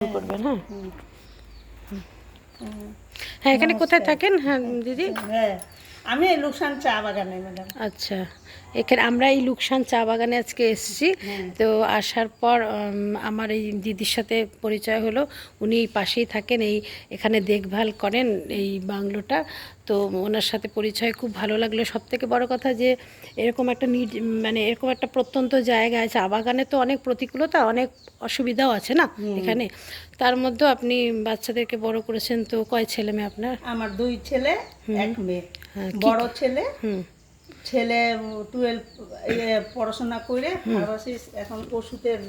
করবেন। হ্যাঁ হ্যাঁ, এখানে কোথায় থাকেন? হ্যাঁ দিদি, হ্যাঁ আমি লুকসান চা বাগানে ম্যাডাম। আচ্ছা, এখানে আমরা এই লুকসান চা বাগানে আজকে এসেছি। তো আসার পর আমার এই দিদির সাথে পরিচয় হলো। উনি এই পাশেই থাকেন, এখানে দেখভাল করেন এই বাংলোটা। তো ওনার সাথে পরিচয় খুব ভালো লাগলো। সবথেকে বড় কথা যে এরকম একটা মানে এরকম একটা প্রত্যন্ত জায়গায় চা বাগানে তো অনেক প্রতিকূলতা, অনেক অসুবিধাও আছে না এখানে। তার মধ্যে আপনি বাচ্চাদেরকে বড় করেছেন। তো কয় ছেলে মেয়ে আপনার? আমার 2 ছেলে 1 মেয়ে। হ্যাঁ, বড় ছেলে ছেলে 12 পড়াশোনা করে ফার্মাসিস্ট, এখন ওষুধের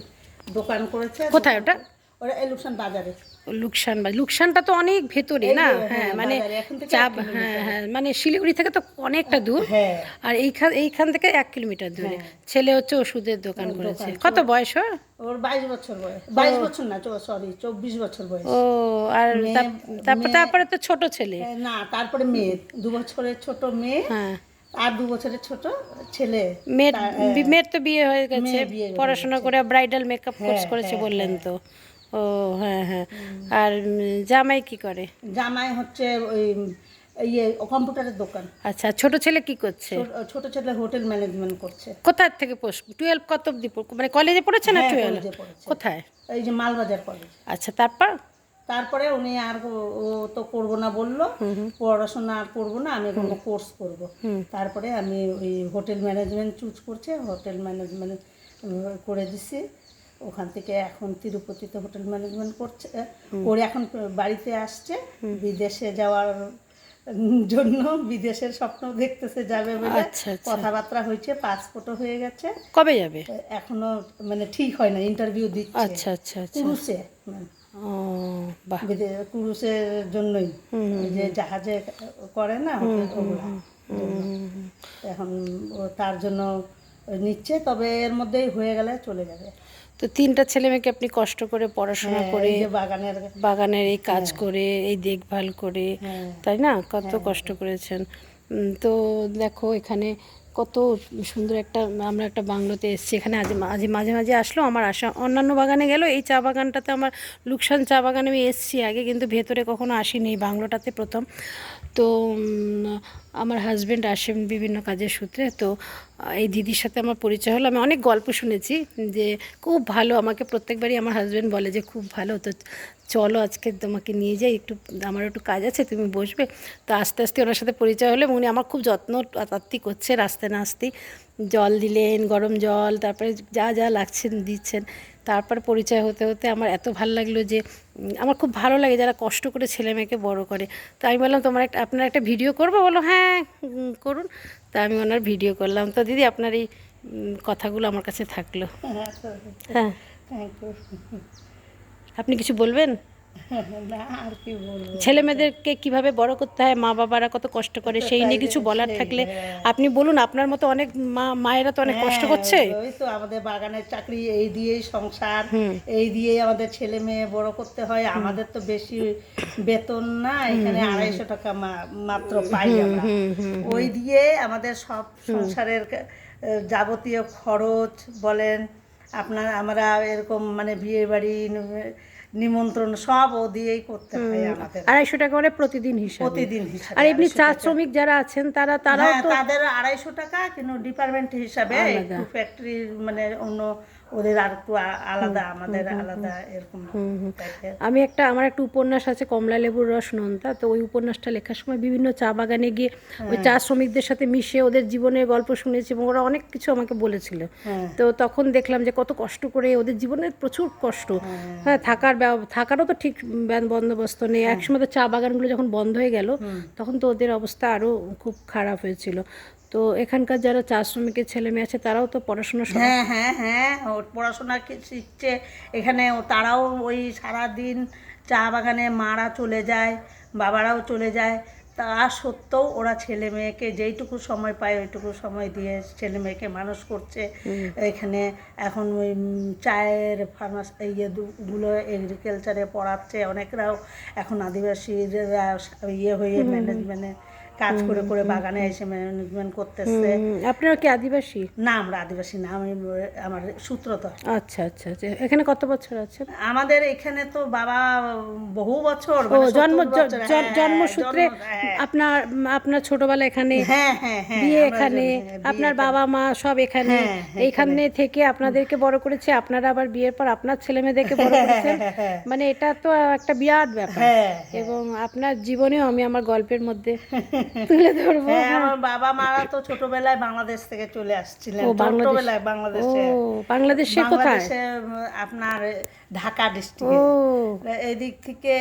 দোকান করেছে। কোথায় ওটা? ওরা লুকসান বাজারে। লুকসান বা লুকসানটা তো অনেক ভেতরে না? হ্যাঁ মানে চাপ, হ্যাঁ হ্যাঁ, মানে শিলিগুড়ি থেকে তো অনেকটা দূর। হ্যাঁ, আর এইখান থেকে 1 কিলোমিটার দূরে। ছেলে হচ্ছে ওষুধের দোকান করেছে। কত বয়স ওর? ওর 22 বছর বয়স। 22 বছর না, সরি 24 বছর বয়স। ও, আর তারপরে তো ছোট ছেলে। না, তারপরে মেয়ে 2 বছরের ছোট মেয়ে। হ্যাঁ, আর 2 বছরের ছোট ছেলে। মেয়ের তো বিয়ে হয়ে গেছে, বিয়ে হয়ে পড়াশোনা করে ব্রাইডাল মেকআপ কোর্স করেছে বললেন তো। ও হ্যাঁ হ্যাঁ। আর জামাই কি করে? জামাই হচ্ছে ওই কম্পিউটারের দোকান। আচ্ছা, ছোট ছেলে কি করছে? ছোট ছেলে হোটেল ম্যানেজমেন্ট করছে। কোথায় থেকে 12 কত অবধি মানে কলেজে পড়েছে না 12? কলেজে পড়েছে। কোথায়? এই যে মালবাজার কলেজ। আচ্ছা, তারপর? তারপরে উনি আর ও তো করবো না বললো, পড়াশোনা আর করবো না, আমি কোনো কোর্স করব। তারপরে আমি ওই হোটেল ম্যানেজমেন্ট চুজ করছে, হোটেল ম্যানেজমেন্ট করে দিছি। ওখান থেকে এখন তিরুপতিতে হোটেল ম্যানেজমেন্ট করছে, করে এখন বাড়িতে আসছে বিদেশে যাওয়ার জন্য। বিদেশের স্বপ্ন দেখতেছে যাবে বলে। কথাবার্তা হয়েছে, পাসপোর্টও হয়ে গেছে। কবে যাবে? এখনো মানে ঠিক হয় না, ইন্টারভিউ দিচ্ছে। আচ্ছা আচ্ছা আচ্ছা। ক্রুজে, ও বাহ, ক্রুজের জন্যই, যে জাহাজে করে না ওগুলা, এখন তার জন্য নিচ্ছে। তবে এর মধ্যেই হয়ে গেলে চলে যাবে। তো 3টা ছেলে মেয়েকে আপনি কষ্ট করে পড়াশোনা করে, বাগানের এই কাজ করে, এই দেখভাল করে, তাই না? কত কষ্ট করেছেন। তো দেখো এখানে কত সুন্দর আমরা একটা বাংলোতে এসেছি। এখানে মাঝে মাঝে আসলো, আমার আসা অন্যান্য বাগানে গেল, এই চা বাগানটাতে আমার লুকসান চা বাগানে আমি এসেছি আগে, কিন্তু ভেতরে কখনো আসিনি, এই বাংলোটাতে প্রথম। তো আমার হাজব্যান্ড আসেন বিভিন্ন কাজের সূত্রে। তো এই দিদির সাথে আমার পরিচয় হলো। আমি অনেক গল্প শুনেছি যে খুব ভালো, আমাকে প্রত্যেকবারই আমার হাজব্যান্ড বলে যে খুব ভালো। তো চলো আজকে তোমাকে নিয়ে যাই, আমার একটু কাজ আছে, তুমি বসবে। তো আস্তে আস্তে ওনার সাথে পরিচয় হলো, উনি আমার খুব যত্ন আত্তি করছে। আসতে না আসতেই জল দিলেন, গরম জল, তারপরে যা যা লাগছেন দিচ্ছেন। তারপর পরিচয় হতে হতে আমার এত ভালো লাগলো যে আমার খুব ভালো লাগে যারা কষ্ট করে ছেলে মেয়েকে বড় করে। তো আমি বললাম আপনার একটা ভিডিও করবো? বলো হ্যাঁ করুন। তা আমি ওনার ভিডিও করলাম। তো দিদি আপনার এই কথাগুলো আমার কাছে থাকলো। হ্যাঁ, আপনি কিছু বলবেন? আর কি বলবো, ছেলে মেয়েদেরকে কীভাবে বড় করতে হয়, মা বাবারা কত কষ্ট করে, সেই নিয়ে কিছু বলার থাকলে আপনি বলুন। আপনার মতো অনেক মায়েরা তো অনেক কষ্ট করছে। ওই তো আমাদের বাগানের চাকরি, এই দিয়েই সংসার, এই দিয়েই আমাদের ছেলে মেয়ে বড় করতে হয়। আমাদের তো বেশি বেতন না, এখানে 250 টাকা মাত্র পাই আমরা। ওই দিয়ে আমাদের সব সংসারের যাবতীয় খরচ বলেন, আমরা এরকম মানে বিয়ে বাড়ি নিমন্ত্রণ সব ও দিয়েই করতে হয় আমাদের। 250 টাকা করে প্রতিদিন হিসাবে? প্রতিদিন হিসাবে। আর এমনি চা শ্রমিক যারা আছেন তারাও তো তাদের 250 টাকা, কিন্তু ডিপার্টমেন্ট হিসাবে একটু ফ্যাক্টরি মানে অন্য, ওদের আর একটু আলাদা, আমাদের আলাদা এরকম। আমার একটা উপন্যাস আছে কমলা লেবুর রস নোনতা। তো ওই উপন্যাসটা লেখার সময় বিভিন্ন চা বাগানে গিয়ে ওই চা শ্রমিকদের সাথে মিশে ওদের জীবনের গল্প শুনেছি, এবং ওরা অনেক কিছু আমাকে বলেছিল। তো তখন দেখলাম যে কত কষ্ট করে ওদের জীবনের প্রচুর কষ্ট। হ্যাঁ, থাকারও তো ঠিক বন্দোবস্ত নেই। একসময় তো চা বাগানগুলো যখন বন্ধ হয়ে গেল তখন তো ওদের অবস্থা আরও খুব খারাপ হয়েছিল। তো এখানকার যারা চা শ্রমিকের ছেলে মেয়ে আছে তারাও তো পড়াশোনা, হ্যাঁ পড়াশোনা শিখছে এখানে। তারাও ওই সারাদিন চা বাগানে, মারা চলে যায়, বাবারাও চলে যায়, তা সত্ত্বেও ওরা ছেলে মেয়েকে যেইটুকু সময় পায় ওইটুকু সময় দিয়ে ছেলে মেয়েকে মানুষ করছে এখানে। এখন ওই চায়ের গুলো এগ্রিকালচারে পড়াচ্ছে অনেকরাও, এখন আদিবাসীরা হয়ে ম্যানেজমেন্টে কাজ করে করে বাগানে এসে ম্যানেজমেন্ট করতেছে। আপনারা কি আদিবাসী? না, আমরা আদিবাসী না, আমি আমার সূত্রধর। আচ্ছা আচ্ছা আচ্ছা। এখানে কত বছর আছেন? আমাদের এখানে তো বাবা বহু বছর, ও মানে জন্ম 70 বছর, হ্যাঁ, জন্মসূত্রে জন্ম, হ্যাঁ। আপনার আপনার ছোটবেলা এখানে, হ্যাঁ হ্যাঁ হ্যাঁ, বিয়ে আমরা এখানে, বিয়ে আপনার এখানে। বাবা মা সব এখানে, হ্যাঁ, এইখানে থেকে আপনাদেরকে বড় করেছে, আপনারা আবার বিয়ের পর আপনার ছেলে মেয়েদেরকে বড় করেছেন, মানে এটা তো একটা বিরাট ব্যাপার। হ্যাঁ এবং আপনার জীবনেও আমি আমার গল্পের মধ্যে তুলে ধরবো। হ্যাঁ, আমার বাবা মারা তো ছোটবেলায় বাংলাদেশ থেকে চলে আসছিলেন, ও, বাংলাদেশ। ছোটবেলায় ও বাংলাদেশে। বাংলাদেশে কোথায়? বাংলাদেশে আপনার ঢাকা ও ডিস্ট্রিক্টে এইদিক থেকে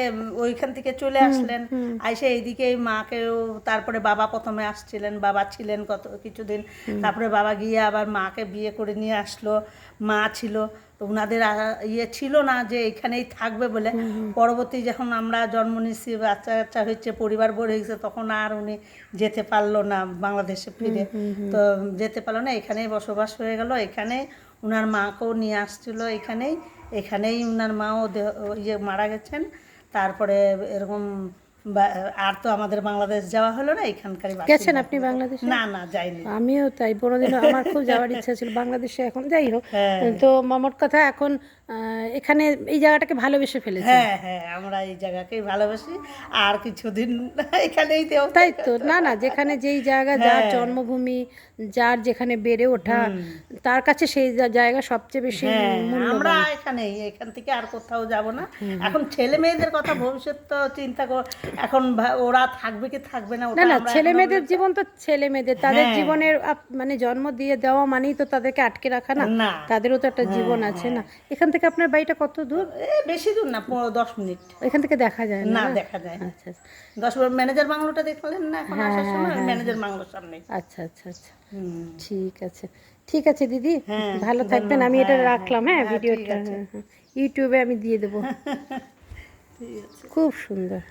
ওইখান থেকে চলে আসলেন, আইসে এইদিকে মাকেও, তারপরে বাবা প্রথমে আসছিলেন, বাবা ছিলেন কত কিছুদিন, তারপরে বাবা গিয়ে আবার মাকে বিয়ে করে নিয়ে আসলো, মা ছিল। তো ওনাদের ইয়ে ছিল না যে এখানেই থাকবে বলে। পরবর্তী যখন আমরা জন্ম নিচ্ছি, বাচ্চা কাচ্চা হচ্ছে, পরিবার বড় হয়েছে, তখন আর উনি যেতে পারলো না বাংলাদেশে ফিরে। তো যেতে পারলো না, এখানেই বসবাস হয়ে গেল। এখানে ওনার মাকেও নিয়ে আসছিল, এখানেই ওনার মাও ইয়ে মারা গেছেন। তারপরে এরকম আর তো আমাদের বাংলাদেশ যাওয়া হলো না, এখানকারই বাসিন্দা। গেছেন আপনি বাংলাদেশে? না না, যাইনি। আমিও তাই, কোনোদিনও আমার খুব যাওয়ার ইচ্ছা ছিল বাংলাদেশে, এখন যাই হোক। হ্যাঁ। তো মোট কথা এখন এখানে এই জায়গাটাকে ভালোবেসে ফেলেছে। হ্যাঁ হ্যাঁ, আমরা এই জায়গাকেই ভালোবাসি, আর কিছুদিন এখানেই দেও। তাই তো, না না, যেখানে যেই জায়গা, যার জন্মভূমি, যার যেখানে বেড়ে ওঠা, তার কাছে সেই জায়গা সবচেয়ে বেশি হ্যাঁ, মূল্যবান। আমরা এখান থেকে আর কোথাও যাব না। এখন ছেলে মেয়েদের কথা, ভবিষ্যৎ তো চিন্তা কর, এখন ওরা থাকবে কি থাকবে না, না ওটা না, আমরা ছেলে এখনো মেয়েদের জীবন তো ছেলে মেয়েদের, তাদের হ্যাঁ। জীবনের মানে জন্ম দিয়ে দেওয়া মানেই তো তাদেরকে আটকে রাখা না, না। তাদেরও তো একটা জীবন আছে না। এখান থেকে আপনার বাড়িটা কত দূর? বেশি দূর না, 10 মিনিট। এখান থেকে দেখা যায় না? না, দেখা যায় না। আচ্ছা আচ্ছা 10 মিনিট। ম্যানেজার বাংলোটা দেখলেন না এখন আসার সময়, ম্যানেজার বাংলোর সামনে। আচ্ছা আচ্ছা আচ্ছা, ঠিক আছে, ঠিক আছে দিদি, হ্যাঁ, ভালো থাকবেন। আমি এটা হ্যাঁ, রাখলাম, হ্যাঁ, হ্যাঁ, ভিডিওটা ঠিক আছে। ইউটিউবে আমি দিয়ে দেবো। ঠিক আছে। খুব সুন্দর।